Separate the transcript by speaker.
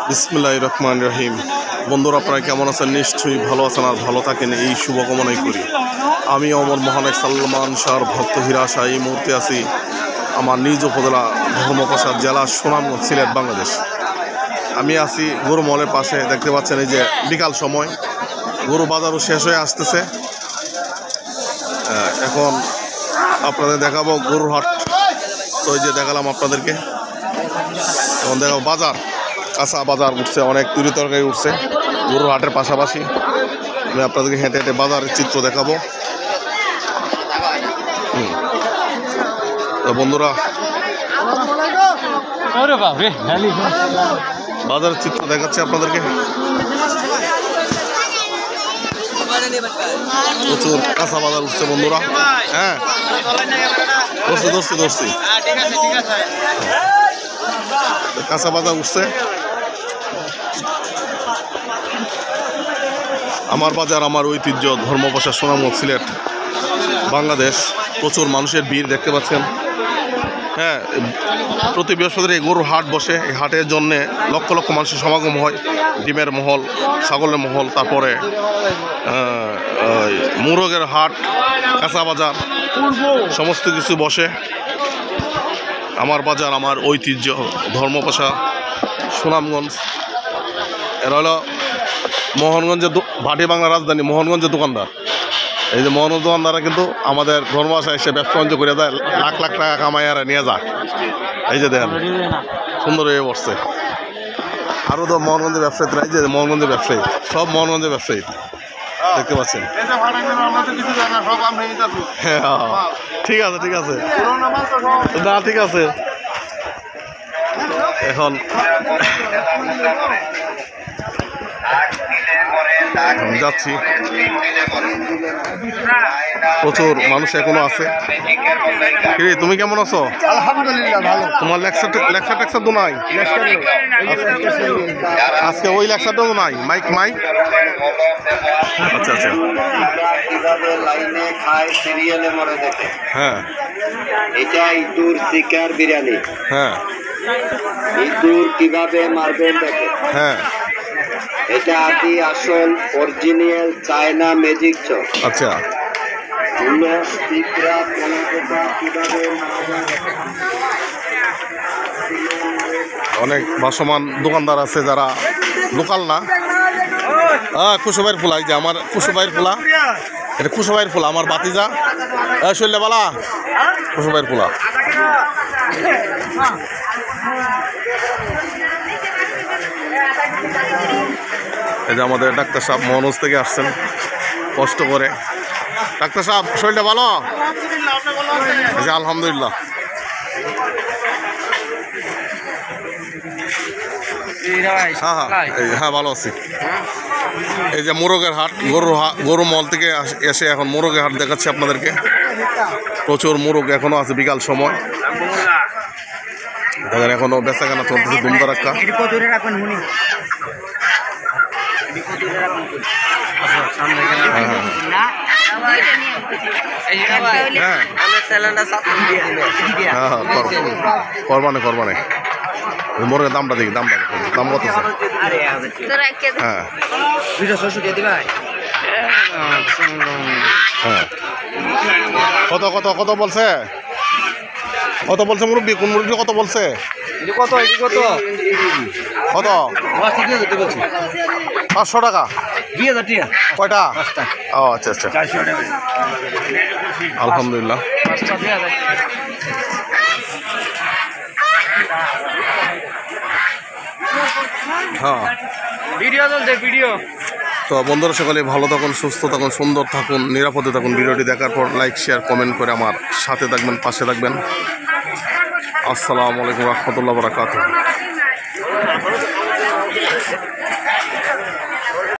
Speaker 1: বিসমিল্লাহির রহমানির রহিম। বন্ধুরা, আপনারা কেমন আছেন? নিশ্চয়ই ভালো আছেন আর ভালো থাকেন, এই শুভকামনাই করি। আমি অমর মহানায়ক সালমান শাহর ভক্ত হীরা শাহ এই মুহূর্তে আছি আমার নিজ উপজেলা ধর্মপ্রসাদ জেলা সুনামগঞ্জ, সিলেট, বাংলাদেশ। আমি আছি গরু মলের পাশে। দেখতে পাচ্ছেন এই যে বিকাল সময়, গরু বাজারও শেষ হয়ে আসতেছে। এখন আপনাদের দেখাবো গরুর হাট। তো এই যে দেখালাম আপনাদেরকে, এখন দেখাবো বাজার। কাঁচা বাজার উঠছে, অনেক তরি তরকারি উঠছে গরুর হাটের পাশাপাশি। আমি আপনাদেরকে হেঁটে হেঁটে বাজারের চিত্র দেখাবো। বন্ধুরা, বাজারের চিত্র দেখাচ্ছি আপনাদেরকে। প্রচুর কাঁচা বাজার উঠছে বন্ধুরা। হ্যাঁ, ধরছি কাঁচা বাজার উঠছে। আমার বাজার, আমার ঐতিহ্য, ধর্মপ্রসাদ সুনামগঞ্জ, সিলেট, বাংলাদেশ। প্রচুর মানুষের ভিড় দেখতে পাচ্ছেন। হ্যাঁ, প্রতি বৃহস্পতিবার এই গরুর হাট বসে। এই হাটের জন্যে লক্ষ লক্ষ মানুষের সমাগম হয়। ডিমের মহল, ছাগলের মহল, তারপরে মুরগের হাট, কাঁচা বাজার, সমস্ত কিছু বসে। আমার বাজার, আমার ঐতিহ্য, ধর্মপ্রসাদ সুনামগঞ্জ। এরা হলো মোহনগঞ্জের ভাটি বাংলা রাজধানী, মোহনগঞ্জের দোকানদার। এই যে মোহনগঞ্জ দোকানদাররা কিন্তু আমাদের ধর্মভাষায় এসে ব্যবসা বাণিজ্য করে যায়, লাখ লাখ টাকা কামাই আর নিয়ে যায়। এই যে দেখেন সুন্দর হয়ে বসছে। আরও তো মোহনগঞ্জের ব্যবসায়ী, এই যে মোহনগঞ্জের ব্যবসায়ী, সব মোহনগঞ্জের ব্যবসায়ী দেখতে পাচ্ছেন। হ্যাঁ, ঠিক আছে না, ঠিক আছে। এখন যাচ্ছি, প্রচুর মানুষ এখনো আছে। তুমি কেমন আছো?
Speaker 2: আলহামদুলিল্লাহ ভালো।
Speaker 1: তোমার লেকচার টেকচার তো নাই আজকে? ওই লেকচারটাও তো নাই, মাইক। আচ্ছা। হ্যাঁ,
Speaker 2: এটা ইঁদুর শিকার বিরিয়ানি।
Speaker 1: হ্যাঁ,
Speaker 2: ইঁদুর কিভাবে মারবেন দেখে।
Speaker 1: হ্যাঁ,
Speaker 2: এটা আদি আসল অরিজিনাল চায়না ম্যাজিক চপ।
Speaker 1: আচ্ছা। অনেক ভাসমান দোকানদার আছে যারা লোকাল না। কুসুবাইয়ের ফুলা, এই যে আমার কুসুবাইয়ের ফুলা, এটা কুসুবাইয়ের ফুলা, আমার বাতিজা শৈল্য বালা, কুসুবাইয়ের ফুলা। এই যে আমাদের ডাক্তার সাহেব মোহনগঞ্জ থেকে আসছেন কষ্ট করে। ডাক্তার সাহেব, শরীরটা ভালো? আলহামদুলিল্লাহ। হ্যাঁ, ভালো আছি। এই যে মোরগের হাট, গরু মল থেকে এসে এখন মোরগের হাট দেখাচ্ছি আপনাদেরকে। প্রচুর মোরগ এখনো আছে, বিকাল সময়। দেখেন এখনো বেচাকেনা চলতেছে ধুমধারাক্কা। করবানে মোরগের দামটা দেখি, দাম কত? হ্যাঁ, কত বলছে? মুরব্বী? কোন মুরব্বী কত বলছে? কত 500 টাকা?
Speaker 2: 2000 টাকা।
Speaker 1: কয়টা? ও আচ্ছা। আলহামদুলিল্লাহ। হ্যাঁ, ভিডিও। তো বন্ধুরা, সকলে ভালো থাকুন, সুস্থ থাকুন, সুন্দর থাকুন, নিরাপদে থাকুন। ভিডিওটি দেখার পর লাইক, শেয়ার, কমেন্ট করে আমার সাথে থাকবেন, পাশে থাকবেন। আসসালামু আলাইকুম রহমতুল্লাহ বারাকাতুহু।